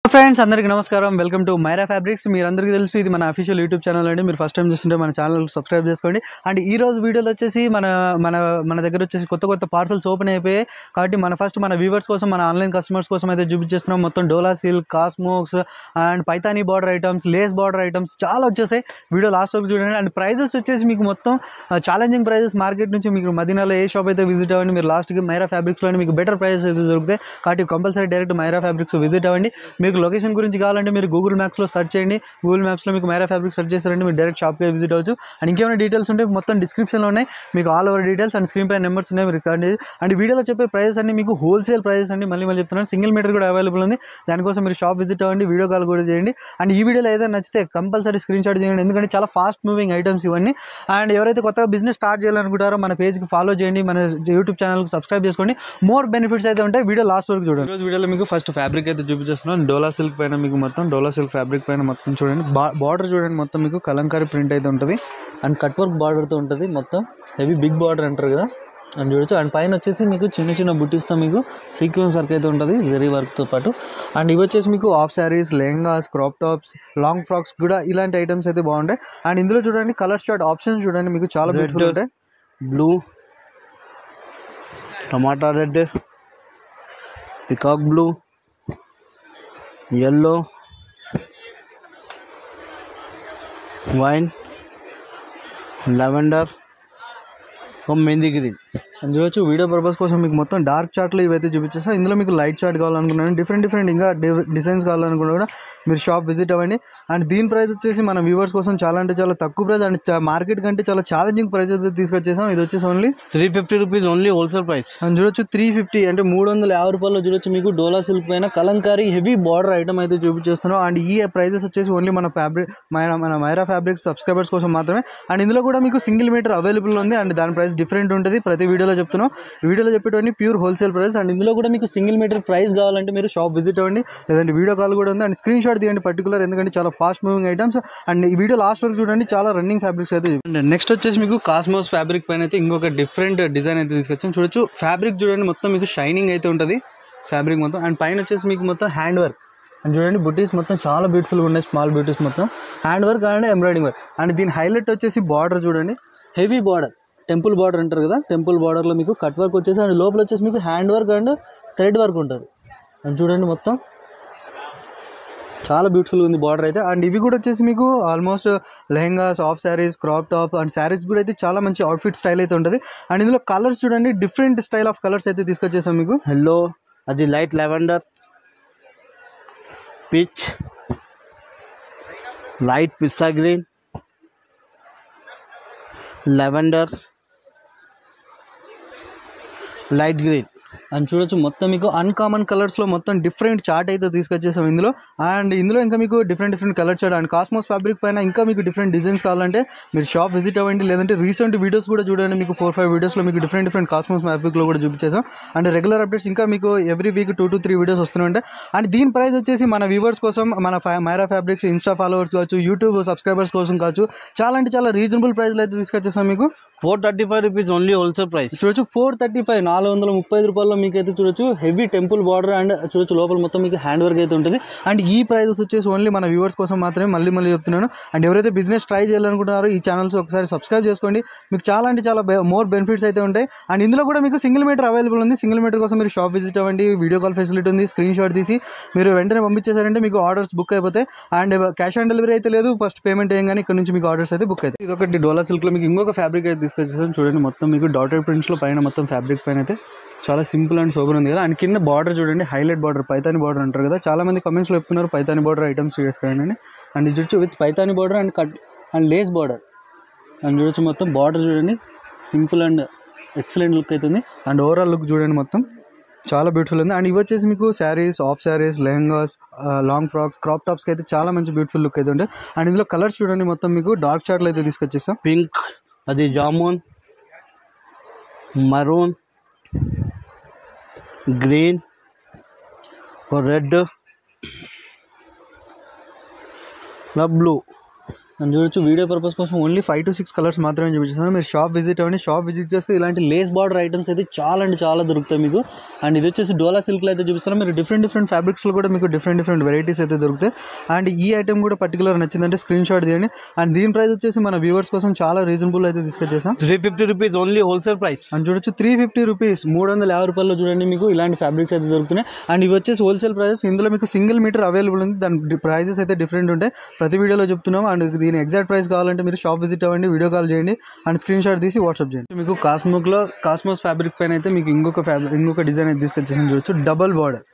Friends అందరికీ నమస్కారం. Welcome to Myra fabrics. మీరందరికీ తెలుసు ఇది మన అఫీషియల్ యూట్యూబ్ ఛానల్ అండి. మీరు ఫస్ట్ టైం చూస్తుంటే మన ఛానల్ సబ్స్క్రైబ్ చేసుకోండి. అండ్ ఈ రోజు వీడియోలో వచ్చేసి మన మన మన దగ్గర వచ్చేసి కొత్త పార్సల్స్ ఓపెన్ అయిపోయాయి. కాబట్టి మన వ్యూవర్స్ కోసం, మన ఆన్లైన్ కస్టమర్స్ కోసం అయితే చూపించేస్తున్నాం. మొత్తం Dola silk, cosmos and Paithani border items, lace border items చాలా వచ్చేసాయి. వీడియో లాస్ట్ వరకు చూడండి. అండ్ ప్రైజెస్ వచ్చేసి మీకు మొత్తం ఛాలెంజింగ్ ప్రైజెస్. మార్కెట్ నుంచి మీకు మదీనాలో ఏ షాప్ అయితే విజిట్ అవ్వండి, మీరు లాస్ట్కి మైరా ఫ్యాబ్రిక్స్లో మీకు బెటర్ ప్రైజెస్ అయితే దొరుకుతాయి. కాబట్టి compulsory direct Myra fabrics visit అవ్వండి. మీకు లొకేషన్ గురించి కావాలంటే మీరు గూగుల్ మ్యాప్స్లో సెర్చ్ చేయండి. గూగుల్ మ్యాప్స్లో మీకు మైరా ఫ్యాబ్రిక్ సెర్చ్ చేస్తారంటే మీరు డైరెక్ట్ షాప్కి విజిట్ అవ్వచ్చు. అండ్ ఇంకేమైనా డీటెయిల్స్ ఉంటే మొత్తం డిస్క్రిప్షన్లో ఉన్నాయి. మీకు all over details and screen పై నెంబర్స్ ఉన్నాయి, మీరు రికార్డ్ చేసి. అండ్ వీడియోలో చెప్పే ప్రైజెస్ అన్ని మీకు హోల్సేల్ ప్రైజెస్ అండి. మళ్ళీ చెప్తున్నాను, సింగిల్ మీటర్ కూడా అవైలబుల్ ఉంది. దానికోసం మీరు షాప్ విజిట్ అవ్వండి, వీడియో కాల్ కూడా చేయండి. అండ్ ఈ వీడియోలో ఏదైనా నచ్చితే కంపల్సరీ స్క్రీన్ షాట్ చేయండి, ఎందుకంటే చాలా ఫాస్ట్ మూవింగ్ ఐటమ్స్ ఇవన్నీ. అండ్ ఎవరైతే కొత్తగా బిజినెస్ స్టార్ట్ చేయాలనుకుంటారో మన పేజ్కి ఫాలో చేయండి, మన యూట్యూబ్ ఛానల్కి సబ్స్క్రైబ్ చేసుకోండి. మోర్ బెనిఫిట్స్ అయితే ఉంటాయి. వీడియో లాస్ట్ వరకు చూడండి. ఈరోజు వీడియోలో మీకు ఫస్ట్ ఫ్యాబ్రిక్ అయితే చూపించేస్తున్నాను. డోలా సిల్క్ పైన మీకు మొత్తం డోలా సిల్క్ ఫ్యాబ్రిక్ పైన మొత్తం చూడండి. బార్డర్ చూడండి, మొత్తం మీకు కలంకారీ ప్రింట్ అయితే ఉంటుంది. అండ్ కట్ వర్క్ బార్డర్తో ఉంటుంది. మొత్తం హెవీ బిగ్ బార్డర్ అంటారు కదా, అని చూడొచ్చు. అండ్ పైన వచ్చేసి మీకు చిన్న బుట్టీస్తో మీకు సీక్వెన్స్ వర్క్ అయితే ఉంటుంది, జరీ వర్క్తో పాటు. అండ్ ఇవి వచ్చేసి మీకు half sarees, lehengas, crop tops, long frocks కూడా ఇలాంటి ఐటమ్స్ అయితే బాగుంటాయి. అండ్ ఇందులో చూడండి కలర్ షార్ట్ ఆప్షన్స్ చూడండి, మీకు చాలా బ్యూటిఫుల్ ఉంటాయి. Blue, tomato red, peacock blue, yellow, wine, lavender, mehndi green. అని చూడొచ్చు. వీడియో పర్పస్ కోసం మీకు మొత్తం డార్క్ చార్ట్లు ఇవైతే చూపించేస్తాం. ఇందులో మీకు లైట్ చార్ట్ కావాలనుకున్నాను, డిఫరెంట్ ఇంకా డిజైన్స్ కావాలనుకున్నా కూడా మీరు షాప్ విజిట్ అవ్వండి. అండ్ దీని ప్రైస్ వచ్చేసి మన వ్యూవర్స్ కోసం చాలా అంటే చాలా తక్కువ ప్రైస్, అండ్ మార్కెట్ కంటే చాలా ఛాలెంజింగ్ ప్రైస్ అయితే తీసుకొచ్చేసాం. ఇది వచ్చేసి only 350 rupees, only wholesale price. అని చూడొచ్చు. 350 అంటే 350 రూపాయలు చూడొచ్చు. మీకు డోలా సిల్క్ పైన కలంకారీ హెవీ బార్డర్ ఐటమ్ అయితే చూపించేస్తున్నాం. అండ్ ఈ ప్రైజెస్ వచ్చేసి ఓన్లీ మన మైరా ఫ్యాబ్రిక్స్ సబ్స్క్రైబర్స్ కోసం మాత్రమే. అండ్ ఇందులో కూడా మీకు సింగిల్ మీటర్ అవైలబుల్ ఉంది. అండ్ దాని ప్రైస్ డిఫరెంట్ ఉంటుంది. ప్రతి వీడియోలో చెప్తున్నాం. వీడియోలో చెప్పేటవన్నీ ప్యూర్ హోల్సేల్ ప్రైస్. అండ్ ఇందులో కూడా మీకు సింగిల్ మీటర్ ప్రైస్ కావాలంటే మీరు షాప్ విజిట్ అవ్వండి, లేదంటే వీడియో కాల్ కూడా ఉంది. అండ్ స్క్రీన్ షాట్ తీయండి పర్టికులర్, ఎందుకంటే చాలా ఫాస్ట్ మూవింగ్ ఐటమ్స్. అండ్ ఈ వీడియో లాస్ట్ వరకు చూడండి, చాలా రన్నింగ్ ఫ్యాబ్రిక్స్ అయితే. నెక్స్ట్ వచ్చేసి మీకు కాస్మోస్ ఫ్యాబ్రిక్ పైన అయితే ఇంకొక డిఫరెంట్ డిజైన్ అయితే తీసుకొచ్చాం. చూడొచ్చు ఫ్యాబ్రిక్ చూడండి, మొత్తం మీకు షైనింగ్ అయితే ఉంటుంది ఫ్యాబ్రిక్ మొత్తం. అండ్ పైన వచ్చేసి మీకు మొత్తం హ్యాండ్ వర్క్ అండ్ చూడండి, బుటీస్ మొత్తం చాలా బ్యూటిఫుల్గా ఉన్నాయి. స్మాల్ బుటీస్ మొత్తం hand work and embroidering work. And దీని హైలైట్ వచ్చేసి బార్డర్ చూడండి, హెవీ బార్డర్, టెంపుల్ బార్డర్ అంటారు కదా, టెంపుల్ బార్డర్లో మీకు కట్ వర్క్ వచ్చేసి, అండ్ లోపల వచ్చేసి మీకు hand work and thread work ఉంటుంది. అండ్ చూడండి మొత్తం చాలా బ్యూటిఫుల్గా ఉంది బార్డర్ అయితే. అండ్ ఇవి కూడా వచ్చేసి మీకు almost lehengas, half saris, crop top and saris కూడా అయితే చాలా మంచి అవుట్ఫిట్ స్టైల్ అయితే ఉంటుంది. అండ్ ఇందులో కలర్స్ చూడండి, డిఫరెంట్ స్టైల్ ఆఫ్ కలర్స్ అయితే తీసుకొచ్చేసాం మీకు. ఎల్లో, అది లైట్ లెవెండర్, పీచ్, లైట్ పిస్తా గ్రీన్, లెవెండర్, లైట్ గ్రీన్. అని చూడొచ్చు మొత్తం మీకు అన్కామన్ కలర్స్లో మొత్తం డిఫరెంట్ చార్ట్ అయితే తీసుకొచ్చేసాం ఇందులో. అండ్ ఇందులో ఇంకా మీకు different colour chart. And cosmos fabric పైన ఇంకా మీకు డిఫరెంట్ డిజైన్స్ కావాలంటే మీరు షాప్ విజిట్ అవ్వండి, లేదంటే రీసెంట్ వీడియోస్ కూడా చూడండి. మీకు 4-5 వీడియోస్లో మీకు డిఫరెంట్ కాస్మోస్ ఫ్యాబ్రిక్లో కూడా చూపించేసాం. అండ్ రెగ్యులర్ అప్డేట్స్ ఇంకా మీకు ఎవ్రీ వీక్ 2 to 3 వీడియోస్ వస్తూనే ఉంటాయి. అండ్ దీని ప్రైస్ వచ్చేసి మన వ్యూవర్స్ కోసం, మన మైరా ఫ్యాబ్రిక్స్ ఇన్స్టా ఫాలోవర్స్ కావచ్చు, యూట్యూబ్ సబ్స్క్రైబర్స్ కోసం కావచ్చు, చాలా అంటే చాలా రీజనబుల్ ప్రైస్లో అయితే తీసుకొచ్చేసాం మీకు. 435 రూపీస్, ఓన్లీ హోల్సేల్ ప్రైస్. చూడొచ్చు 435, 430 రూపాయల్లో మీకు అయితే చూడొచ్చు. హెవీ టెంపుల్ బార్డర్ అండ్ చూడొచ్చు లోపల మొత్తం మీకు హ్యాండ్ వర్క్ అయితే ఉంటుంది. అండ్ ఈ ప్రైజెస్ వచ్చేసి ఓన్లీ మన వ్యూవర్స్ కోసం మాత్రమే, మళ్ళీ చెప్తున్నాను. అండ్ ఎవరైతే బిజినెస్ ట్రై చేయాలనుకుంటున్నారో ఈ ఛానల్స్ ఒకసారి సబ్స్క్రైబ్ చేసుకోండి, మీకు చాలా అంటే చాలా మోర్ బెనిఫిట్స్ అయితే ఉంటాయి. అండ్ ఇందులో కూడా మీకు సింగిల్ మీటర్ అవైలబుల్ ఉంది. సింగిల్ మీటర్ కోసం మీరు షాప్ విజిట్ అవ్వండి, వీడియో కాల్ ఫెసిలిటీ ఉంది. స్క్రీన్ షాట్ తీసి మీరు వెంటనే పంపించేశారంటే మీకు ఆర్డర్స్ బుక్ అయిపోతాయి. అండ్ క్యాష్ ఆన్ డెలివరీ అయితే లేదు, ఫస్ట్ పేమెంట్ చేయగానే ఇక్కడ నుంచి మీకు ఆర్డర్స్ అయితే బుక్ అవుతాయి. ఇదొకటి డోలా సిల్క్లో మీకు ఇంకొక ఫ్యాబ్రిక్ అయితే తీసుకొచ్చేసాను. చూడండి మొత్తం మీకు డాటెడ్ ప్రింట్స్లో పైన మొత్తం ఫ్యాబ్రిక్ పైన అయితే చాలా సింపుల్ అండ్ సోబర్ ఉంది కదా. అండ్ కింద బార్డర్ చూడండి, హైలైట్ బార్డర్, పైతాని బార్డర్ అంటారు కదా. చాలా మంది కమెంట్స్లో చెప్తున్నారు పైతాని బార్డర్ ఐటమ్స్ చేసుకోండి. అండ్ ఇది చూడొచ్చు with Paithani border and cut and lace border. And చూడొచ్చు మొత్తం బార్డర్ చూడండి, సింపుల్ అండ్ ఎక్సలెంట్ లుక్ అవుతుంది. అండ్ ఓవరాల్ లుక్ చూడండి మొత్తం చాలా బ్యూటిఫుల్ ఉంది. అండ్ ఇవి వచ్చేసి మీకు sarees, half sarees, lehengas, long frocks, crop టాప్స్కి అయితే చాలా మంచి బ్యూటిఫుల్ లుక్ అయితే ఉంటుంది. అండ్ ఇందులో కలర్స్ చూడండి, మొత్తం మీకు డార్క్ చార్ట్లో అయితే తీసుకొచ్చేస్తాం. పింక్, అది jamun, maroon, green, red, blue. మనం చూడొచ్చు వీడియో పర్పస్ కోసం ఓన్లీ 5 to 6 కలర్స్ మాత్రమే చూపిస్తున్నాను. మీరు షాప్ విజిట్ అవ్వండి. షాప్ విజిట్ చేస్తే ఇలాంటి లేస్ బార్డర్ ఐటమ్స్ అయితే చాలా అంటే చాలా దొరుకుతాయి మీకు. అండ్ ఇది వచ్చేసి డోలా సిల్క్లో అయితే చూపిస్తాను. మీరు డిఫరెంట్ ఫ్యాబ్రిక్స్లో కూడా మీకు డిఫరెంట్ వెరైటీస్ అయితే దొరుకుతాయి. అండ్ ఈ ఐటమ్ కూడా పర్టికులర్ నచ్చిందంటే స్క్రీన్ షాట్ తీయండి. అండ్ దీని ప్రైస్ వచ్చేసి మన వ్యూవర్స్ కోసం చాలా రీజనబుల్ అయితే తీసుకొచ్చేసాం. 350 rupees only wholesale price. And చూడొచ్చు 350 రూపీస్ 350 రూపాయల్లో చూడండి మీకు ఇలాంటి ఫ్యాబ్రిక్స్ అయితే దొరుకుతున్నాయి. అండ్ ఇవి వచ్చేసి హోల్సేల్ ప్రైసెస్. ఇందులో మీకు సింగిల్ మీటర్ అవైలబుల్ ఉంది. దాని ప్రైజెస్ అయితే డిఫరెంట్ ఉంటాయి. ప్రతి వీడియోలో చెప్తున్నాం. అండ్ దీని ఎగ్జాక్ట్ ప్రైస్ కావాలంటే మీరు షాప్ విజిట్ అవ్వండి, వీడియో కాల్ చేయండి అండ్ స్క్రీన్ షాట్ తీసి వాట్సాప్ చేయండి. మీకు కాస్మోస్ ఫ్యాబ్రిక్ పైన అయితే మీకు ఇంకొక డిజైన్ అయితే తీసుకొచ్చేసి చూడొచ్చు. డబల్ బార్డర్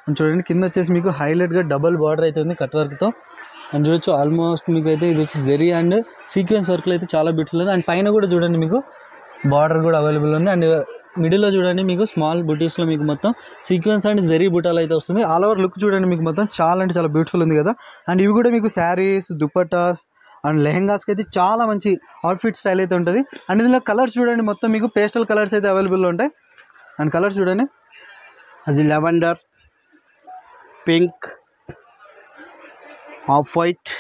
అండ్ చూడండి కింద వచ్చేసి మీకు హైలైట్గా డబల్ బార్డర్ అయితే ఉంది కట్ వర్క్తో. అండ్ చూడొచ్చు ఆల్మోస్ట్ మీకు అయితే ఇది వచ్చి జెరీ అండ్ సీక్వెన్స్ వర్క్లో అయితే చాలా బ్యూటిఫుల్ ఉంది. అండ్ పైన కూడా చూడండి మీకు బార్డర్ కూడా అవైలబుల్ ఉంది. అండ్ మిడిల్లో చూడండి మీకు స్మాల్ బుటీస్లో మీకు మొత్తం సీక్వెన్స్ అండ్ జెరీ బుటాలు అయితే వస్తుంది. ఆల్ ఓవర్ లుక్ చూడండి మీకు మొత్తం చాలా అంటే చాలా బ్యూటిఫుల్ ఉంది కదా. అండ్ ఇవి కూడా మీకు శారీస్, దుపట్టాస్ అండ్ లెహెంగాస్కి అయితే చాలా మంచి అవుట్ఫిట్ స్టైల్ అయితే ఉంటుంది. అండ్ ఇందులో కలర్స్ చూడండి మొత్తం మీకు పేస్టల్ కలర్స్ అయితే అవైలబుల్లో ఉంటాయి. అండ్ కలర్స్ చూడండి అది lavender, pink, off white,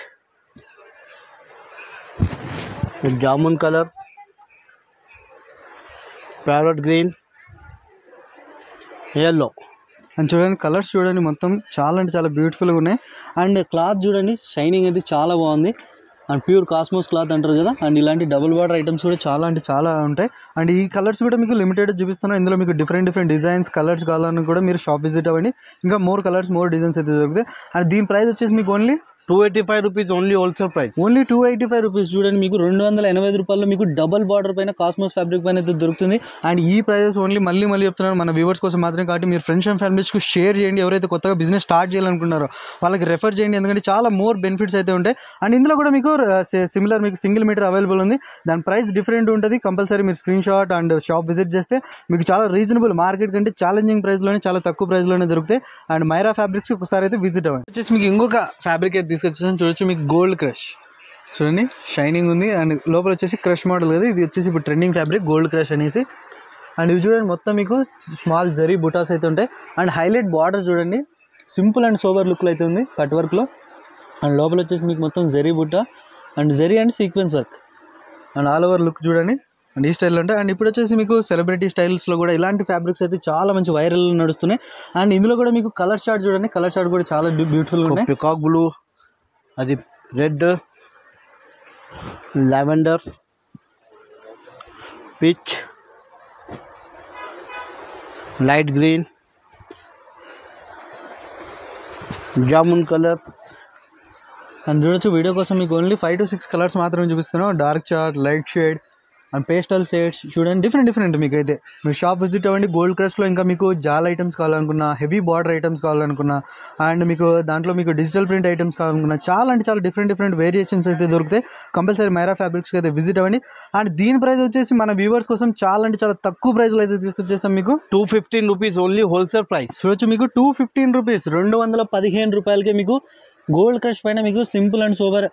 jamun colour, parrot green, yellow. And చూడండి కలర్స్ చూడండి మొత్తం చాలా అంటే చాలా బ్యూటిఫుల్గా ఉన్నాయి. అండ్ క్లాత్ చూడండి షైనింగ్ అయితే చాలా బాగుంది. అండ్ ప్యూర్ కాస్మోస్ క్లాత్ అంటారు కదా. అండ్ ఇలాంటి డబుల్ బార్డర్ ఐటమ్స్ కూడా చాలా అంటే చాలా ఉంటాయి. అండ్ ఈ కలర్స్ కూడా మీకు లిమిటెడ్ చూపిస్తున్నాను. ఇందులో మీకు డిఫరెంట్ డిజైన్స్ కలర్స్ కావాలని కూడా మీరు షాప్ విజిట్ అవ్వండి. ఇంకా మోర్ కలర్స్ మోర్ డిజైన్స్ అయితే దొరుకుతాయి. అండ్ దీని ప్రైస్ వచ్చేసి మీకు only 285 rupees only wholesale price. Only 285 rupees చూడండి మీకు 285 రూపాయల్లో మీకు డబల్ బార్డర్ పైన కాస్మోస్ ఫ్యాబ్రిక్ పైన అయితే దొరుకుతుంది. అండ్ ఈ ప్రైజెస్ ఓన్లీ మళ్ళీ చెప్తున్నాను మన వ్యూవర్స్ కోసం మాత్రమే. కాబట్టి మీరు ఫ్రెండ్స్ అండ్ ఫ్యామిలీస్కి షేర్ చేయండి. ఎవరైతే కొత్తగా బిజినెస్ స్టార్ట్ చేయాలనుకుంటున్నారో వాళ్ళకి రెఫర్ చేయండి. ఎందుకంటే చాలా మోర్ బెనిఫిట్స్ అయితే ఉంటాయి. అండ్ ఇందులో కూడా మీకు సిమిలర్ మీకు సింగిల్ మీటర్ అవైలబుల్ ఉంది. దాని ప్రైస్ డిఫరెంట్ ఉంటుంది. కంపల్సరీ మీరు screen shot and shop visit చేస్తే మీకు చాలా రీజనబుల్ మార్కెట్ కంటే ఛాలెంజింగ్ ప్రైస్లోనే చాలా తక్కువ ప్రైస్లోనే దొరుకుతాయి. అండ్ మైరా ఫ్యాబ్రిక్స్ ఒకసారి అయితే విజిట్ అవ్వండి. వచ్చేసి మీకు ఇంకొక ఫ్యాబ్రిక్ అయితే తీసుకొచ్చేసాను. చూడొచ్చు మీకు గోల్డ్ క్రష్ చూడండి షైనింగ్ ఉంది. అండ్ లోపల వచ్చేసి క్రష్ మోడల్ కదా. ఇది వచ్చేసి ఇప్పుడు ట్రెండింగ్ ఫ్యాబ్రిక్ గోల్డ్ క్రష్ అనేసి. అండ్ ఇవి చూడండి మొత్తం మీకు స్మాల్ జరీ బుటాస్ అయితే ఉంటాయి. అండ్ హైలైట్ బార్డర్ చూడండి సింపుల్ అండ్ సోబర్ లుక్లో అయితే ఉంది కట్ వర్క్లో. అండ్ లోపల వచ్చేసి మీకు మొత్తం జరీ బుట్ట and zari and sequence work. And all over look చూడండి అండ్ ఈ స్టైల్లో ఉంటాయి. అండ్ ఇప్పుడు వచ్చేసి మీకు సెలబ్రిటీ స్టైల్స్లో కూడా ఇలాంటి ఫ్యాబ్రిక్స్ అయితే చాలా మంచి వైరల్ నడుస్తున్నాయి. అండ్ ఇందులో కూడా మీకు కలర్ చార్ట్ చూడండి. కలర్ చార్ట్ కూడా చాలా బ్యూటిఫుల్గా ఉన్నాయి. పికాక్ బ్లూ, అది red, lavender, peach, light green, jamun colour. And చూడొచ్చు వీడియో కోసం మీకు ఓన్లీ 5 to 6 కలర్స్ మాత్రమే చూపిస్తున్నాం. Dark chart, light shade and pastel shades చూడండి డిఫరెంట్ మీకు అయితే. మీరు షాప్ విజిట్ అవ్వండి. గోల్డ్ క్రష్లో ఇంకా మీకు జాల్ ఐటమ్స్ కావాలనుకున్నా, హెవీ బార్డర్ ఐటమ్స్ కావాలనుకున్నా, అండ్ మీకు దాంట్లో మీకు డిజిటల్ ప్రింట్ ఐటమ్స్ కావాలనుకున్నా చాలా అంటే చాలా డిఫరెంట్ వేరియేషన్స్ అయితే దొరుకుతాయి. కంపల్సరీ మైరా ఫ్యాబ్రిక్స్కి అయితే విజిట్ అవ్వండి. అండ్ దీని ప్రైస్ వచ్చేసి మన వ్యూవర్స్ కోసం చాలా అంటే చాలా తక్కువ ప్రైస్లో అయితే తీసుకొచ్చేసాం. మీకు 215 rupees only wholesale price. చూడొచ్చు మీకు 215 రూపీస్ 215 రూపాయలకే మీకు గోల్డ్ క్రష్ పైన మీకు సింపుల్ అండ్ సోబర్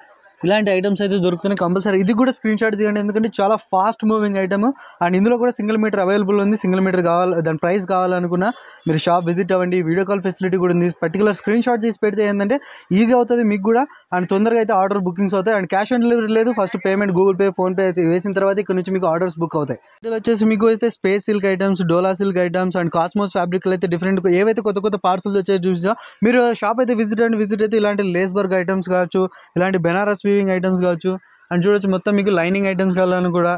ఇలాంటి ఐటమ్స్ అయితే దొరుకుతున్నాయి. కంపల్సరీ ఇది కూడా స్క్రీన్ షాట్ తీయండి. ఎందుకంటే చాలా ఫాస్ట్ మూవింగ్ ఐటమ్. అండ్ ఇందులో కూడా సింగిల్ మీటర్ అవైలబుల్ ఉంది. సింగిల్ మీటర్ కావాలి దాని ప్రైస్ కావాలనుకున్నా మీరు షాప్ విజిట్ అవ్వండి. వీడియో కాల్ ఫెసిలిటీ కూడా ఉంది. పర్టికులర్ స్క్రీన్ షాట్ తీసి పెడితే ఏంటంటే ఈజీ అవుతుంది మీకు కూడా. అండ్ తొందరగా అయితే ఆర్డర్ బుకింగ్స్ అవుతాయి. అండ్ క్యాష్ ఆన్ డెలివరీ లేదు. First payment Google pay, PhonePe అయితే వేసిన తర్వాత ఇక్కడ నుంచి మీకు ఆర్డర్స్ బుక్ అవుతాయి. ఇది వచ్చేసి మీకు అయితే space silk items, Dola silk items and cosmos ఫ్యాబ్రిక్లు అయితే డిఫరెంట్ ఏవైతే కొత్త పార్సల్స్ వచ్చాయి చూసా మీరు షాప్ అయితే విజిట్ అయితే ఇలాంటి లేస్బర్గ్ ఐటమ్స్ కావచ్చు, ఇలాంటి బెనారస్ వీవింగ్ ఐటమ్స్ కావచ్చు. అండ్ చూడొచ్చు మొత్తం మీకు లైనింగ్ ఐటమ్స్ కావాలని కూడా.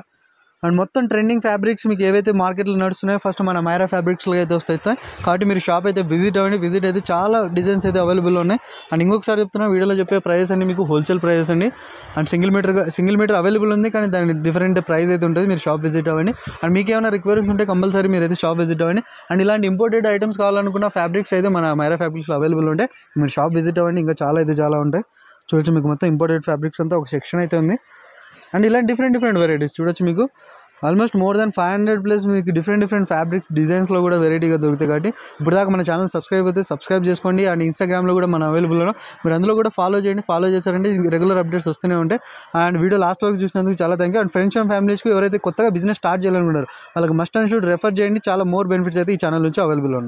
అండ్ మొత్తం ట్రెండింగ్ ఫ్యాబ్రిక్స్ మీకు ఏవైతే మార్కెట్లో నడుస్తున్నాయో ఫస్ట్ మన మైరా ఫ్యాబ్రిక్స్లో అయితే వస్తాయి. కాబట్టి మీరు షాప్ అయితే విజిట్ అవ్వండి. విజిట్ అయితే చాలా డిజైన్స్ అయితే అవైలబుల్ ఉన్నాయి. అండ్ ఇంకొకసారి చెప్తున్నా వీడియోలో చెప్పే ప్రైస్ అండి మీకు హోల్సేల్ ప్రైజెస్ అండి. అండ్ సింగిల్ మీటర్ అవైలబుల్ ఉంది. కానీ దానికి డిఫరెంట్ ప్రైస్ అయితే ఉంటుంది. మీరు షాప్ విజిట్ అవ్వండి. అండ్ మీకు ఏమైనా రిక్వైరీస్ ఉంటే కంపల్సరీ మీరు అయితే షాప్ విజిట్ అవ్వండి. అండ్ ఇలాంటి ఇంపోర్టెడ్ ఐటమ్స్ కావాలనుకున్న ఫ్యాబ్రిక్స్ అయితే మన మైరా ఫ్యాబ్రిక్స్లో అవైలబుల్ ఉంటాయి. మీరు షాప్ విజిట్ అవ్వండి. ఇంకా చాలా ఉంటాయి. చూడొచ్చు మీకు మొత్తం ఇంపోర్టెడ్ ఫ్యాబ్రిక్స్ అంతా ఒక సెక్షన్ అయితే ఉంది. అండ్ ఇలాంటి డిఫరెంట్ వెరైటీస్ చూడొచ్చు మీకు ఆల్మోస్ట్ మోర్ దాన్ 500+ మీకు డిఫరెంట్ ఫ్యాబ్రిక్స్ డిజైన్స్లో కూడా వెరైటీగా దొరుకుతాయి. కాబట్టి ఇప్పుడు దాకా మన ఛానల్ సబ్స్క్రైబ్ చేసుకోండి. అండ్ ఇన్స్టాగ్రామ్లో కూడా మన అవైలబుల్ ఉన్నాం. మీరు అందులో కూడా ఫాలో చేయండి. ఫాలో చేశారంటే రెగ్యులర్ అప్డేట్స్ వస్తూనే ఉంటాయి. అండ్ వీడియో లాస్ట్ వరకు చూసినందుకు చాలా thank you. And friends and ఫ్యామిలీస్కి ఎవరైతే కొత్తగా బిజినెస్ స్టార్ట్ చేయాలనుకుంటారో వాళ్ళకి మస్ట్ అండ్ షుడ్ రెఫర్ చేయండి. చాలా మోర్ బెనిఫిట్స్ అయితే ఈ ఛానల్ నుంచి అవైలబుల్ ఉన్నాయి.